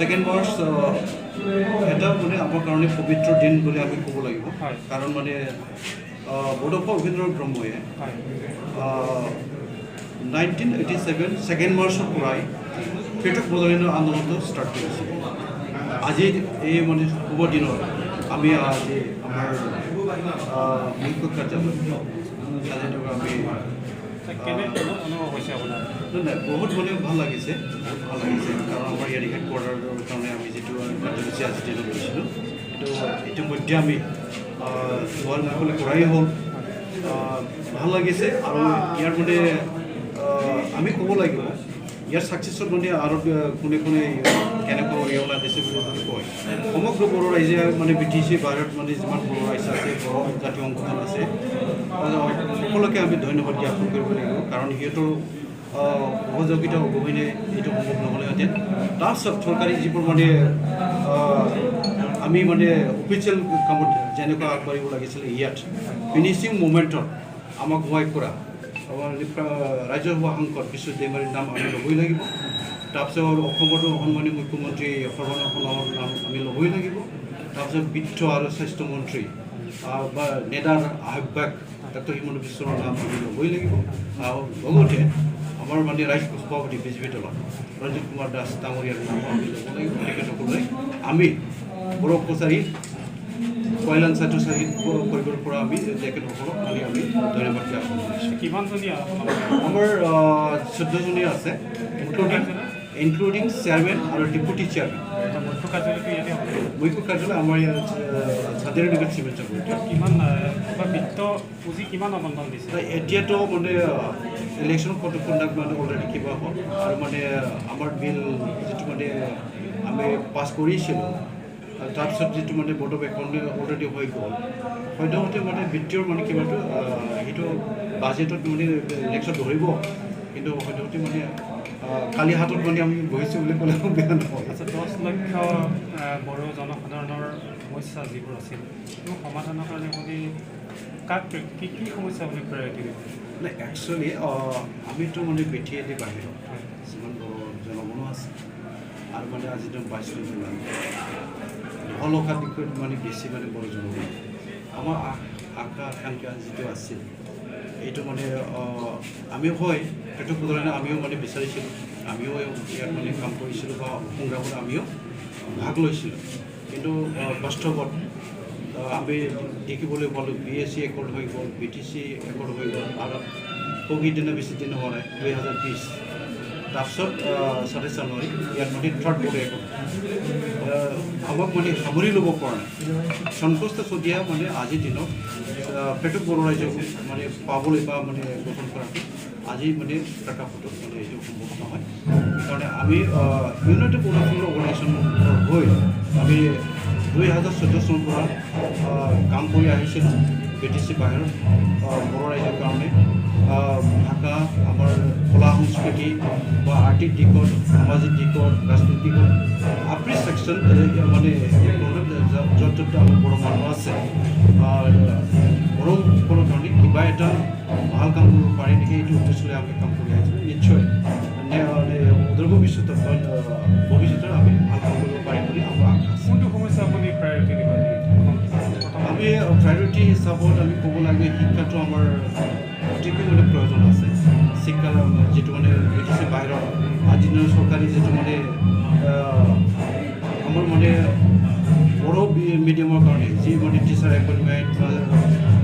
second March এটা মানে আমাৰ কাৰণে পবিত্ৰ দিন বুলি আমি ক'ব লাগিব কাৰণ মানে বডোফা উপেন্দ্ৰ ব্ৰহ্ময়ে 1987 সেকেন্ড মাৰ্চৰ পৰাই পৃথক বজাৰীৰ আন্দোলনটো ষ্টাৰ্ট কৰিছিল আজি এই মানে শুভ দিনত আমি আজি আমাৰ মুখ্য কাৰ্যালয় আমি বহুত মানে ভাল লাগিছে কাৰণ আমাৰ ইয়াৰ হেডকোৱাৰ্টাৰৰ কাৰণে আমি যিটো কাৰ্যসূচী আজি দিনত লৈছিলোঁ ইতিমধ্যে আমি দুৱাৰ মুকলি কৰাই হ'ল ভাল লাগিছে আৰু ইয়াৰ মানে আমি ক'ব লাগিব ইয়াৰ ছাকচেছৰ মানে আৰু কোনে কোনে কেনেকৈ অৰিহণা দিছে বুলি যদি কয় সমগ্ৰ বড়ো ৰাইজে মানে BTC বাহিৰত মানে যিমান বড়ো ৰাইজ আছে বড়ো জাতীয় সংগঠন আছে সকলোকে আমি ধন্যবাদ জ্ঞাপন কৰিব লাগিব কাৰণ সিহঁতৰ সহযোগিতা অবিহনে এইটো সম্ভৱ নহ'লেহেঁতেন তাৰপিছত চৰকাৰী যিবোৰ মানে আমি মানে অফিচিয়েল কামত যেনেকুৱা আগবাঢ়িব লাগিছিলে ইয়াত ফিনিচিং মুভমেণ্টত আমাক সহায় কৰা ৰাজ্যসভা সাংসদ বিশ্বজিৎ দৈমাৰীৰ নাম আমি ল'বই লাগিব তাৰপিছত অসমতো সন্মানীয় মুখ্যমন্ত্ৰী সৰ্বানন্দ সোণোৱালৰ নাম আমি ল'বই লাগিব তাৰপিছত বিত্ত আৰু স্বাস্থ্য মন্ত্ৰী বা নেডাৰ আহ্বায়ক ডক্টৰ হিমন্ত বিশ্বৰ নাম আমি ল'বই লাগিব আৰু লগতে আমাৰ মানে ৰাজ্য সভাপতি বিজেপি দলত ৰঞ্জিত কুমাৰ দাস ডাঙৰীয়াৰ নাম আমি ল'ব লাগিব তেখেতসকললৈ আমি বড়ো কছাৰী কল্যাণ ছাত্ৰ ছাত্ৰী কৰিবৰ পৰা আমি তেখেতসকলক মানে আমি ধন্যবাদ জ্ঞাপন কৰিছোঁ কিমানজনী আমাৰ 14জনী আছে ইনক্লুডিং চেয়াৰমেন আৰু ডেপুটি চেয়াৰমেন মুখ্য কাৰ্যালয় আমাৰ ইয়াত ছাত্ৰী নিকেট চিমেণ্ট কিমান বিত্ত পুঁজি কিমান আবণ্টন দিছে এতিয়াতো মানে ইলেকশ্যন কণ্টেক্ট মানে অলৰেডি কিবা হ'ল আৰু মানে আমাৰ বিল যিটো মানে আমি পাছ কৰিছিলোঁ তাৰপিছত যিটো মানে বৰ্ড অফ একাউণ্ট অলৰেডি হৈ গ'ল সদ্যহতে মানে বিত্তীয় মানে কিবাটো সেইটো বাজেটত মানে ইলেকশ্যন ধৰিব কিন্তু সদ্যহতে মানে কালি হাতত মানে আমি বহিছোঁ বুলি ক'লে বেয়া নহয় 10 লক্ষ বড়ো জনসাধাৰণৰ সমস্যা যিবোৰ আছিল সেইবোৰ সমাধানৰ কাৰণে আপুনি কাক কি কি সমস্যা আপুনি প্ৰায়ৰিটি দিব নাই একচুৱেলি আমিতো মানে বেটিয়েদি বাহিৰত যিমান বড়ো জনগণো আছে আৰু মানে আজি 22 জুলাই অলকাধিক মানে বেছি মানে বড়ো জনগণ আমাৰ আশা আকাংক্ষা যিটো আছিল এইটো মানে আমিও হয় সেইটো কাৰণে আমিও মানে বিচাৰিছিলোঁ আমিও ইয়াত মানে কাম কৰিছিলোঁ বা সংগ্ৰামত আমিও ভাগ লৈছিলোঁ কিন্তু বাস্তৱত আমি দেখিবলৈ পালোঁ BSc একৰ্ড হৈ গ'ল BTC একৰ্ড হৈ গ'ল আৰু ক'ভিড দিনা বেছি দিন হোৱা নাই 2020 তাৰপিছত 27 জানুৱাৰী ইয়াত মানে থাৰ্ড বৰ্ড একৰ্ড আমাক মানে সামৰি ল'ব পৰা নাই সন্তোষ চদিয়া মানে আজিৰ দিনত পৃথক বড়ো ৰাজ্যক মানে পাবলৈ বা মানে গঠন কৰাটো আজি মানে প্ৰেক্ষাপটত মানে এইটো সম্ভৱ নহয় সেইকাৰণে আমি ইউনাইটেড বড়ো অৰ্গেনাইজেশ্যনৰ হৈ আমি 2014 চনৰ পৰা কাম কৰি আহিছিলোঁ BTC বাহিৰত বড়ো ৰাইজৰ কাৰণে ভাষা আমাৰ কলা সংস্কৃতি বা আৰ্থিক দিশত সামাজিক দিশত ৰাজনৈতিক দিশত আপৰি ছেকশ্যন মানে য'ত য'ত আমাৰ বড়ো মানুহ আছে বড়ো সকলৰ কাৰণে কিবা এটা ভাল কাম কৰিব পাৰি নেকি এইটো উদ্দেশ্যলৈ আমি কাম কৰি আহিছিলোঁ নিশ্চয় অদূৰ ভৱিষ্যতত আমি ভাল কাম কৰিব পাৰিম বুলি আমাৰ আশা আছে কোনটো সমস্যা আপুনি প্ৰায়ৰিটি দিব আমি প্ৰায়ৰিটি হিচাপত আমি ক'ব লাগে শিক্ষাটো আমাৰ অতিকৈ মানে প্ৰয়োজন আছে শিক্ষা যিটো মানে BTC বাহিৰত আজিৰ দিনৰ চৰকাৰী যিটো মানে আমাৰ মানে বড়ো মিডিয়ামৰ কাৰণে যি মানে টিচাৰ এপইণ্টমেণ্ট বা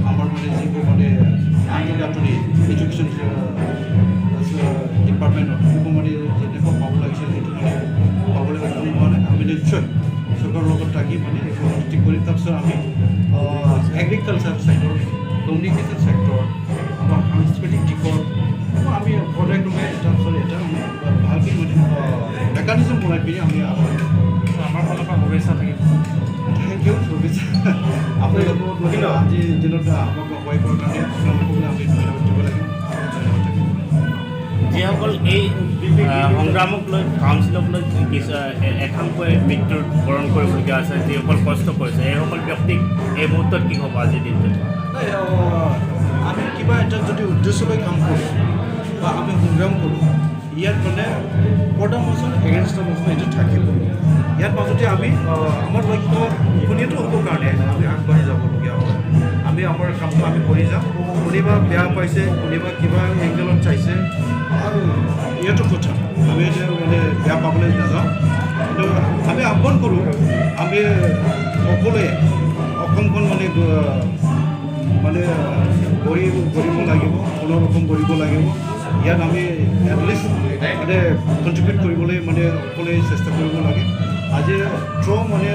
আমাৰ মানে যিবোৰ মানে আন্তঃগাঁথনি এডুকেশ্যন ডিপাৰ্টমেণ্টত সেইবোৰ মানে যেনেকুৱা পাব লাগিছিল সেইটো মানে পাবলৈ সক্ষম হোৱা নাই আমি নিশ্চয় চৰকাৰৰ লগত থাকি মানে ঠিক কৰি তাৰপিছত আমি এগ্ৰিকালচাৰ ছেক্টৰ কমিউনিকেশ্যন ছেক্টৰ আমাৰ সাংস্কৃতিক দিশত আমি পৰ্যায়ক্ৰমে তাৰপিছত এটা ভালকৈ মানে মেকানিজম বনাই পিনি আমি আমাৰ ফালৰ পৰা শুভেচ্ছা থাকিব থেংক ইউ শুভেচ্ছা আপোনালোকৰ আজিৰ দিনত আমাক সহায় কৰাৰ কাৰণে আপোনালোকলৈ আমি ধন্যবাদ দিব লাগিব যিসকল এই সংগ্ৰামক লৈ কাউন্সিলক লৈ একাংশই মৃত্যুৰ বৰণ কৰিবলগীয়া আছে যিসকল কষ্ট কৰিছে এইসকল ব্যক্তিক এই মুহূৰ্তত কি হ'ব আজিৰ দিনটোত আমি কিবা এটা যদি উদ্দেশ্য লৈ কাম কৰোঁ বা আমি সংগ্ৰাম কৰোঁ ইয়াত মানে পৰ্দা মোচন এগেইনষ্ট মোচন এইটো থাকিব ইয়াৰ মাজতে আমি আমাৰ লক্ষ্য উপনীত হ'বৰ কাৰণে আমি আগবাঢ়ি যাবলগীয়া হয় আমি আমাৰ কামটো আমি কৰি যাম কোনোবা বেয়া পাইছে কোনোবা কিবা এংগেলত চাইছে আৰু ইয়াতো কথা আমি এতিয়া মানে বেয়া পাবলৈ নাযাওঁ কিন্তু আমি আহ্বান কৰোঁ আমি সকলোৱে অসমখন মানে কৰিব লাগিব কোনোৰকম কৰিব লাগিব ইয়াত আমি এটলিষ্ট মানে কণ্ট্ৰিবিউট কৰিবলৈ মানে সকলোৱে চেষ্টা কৰিব লাগে আজি মানে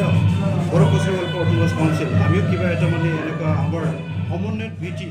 বড়ো কালচাৰেল অটোনমাছ কাউন্সিল আমিও কিবা এটা মানে এনেকুৱা আমাৰ সমন্বয়ত ভিত্তি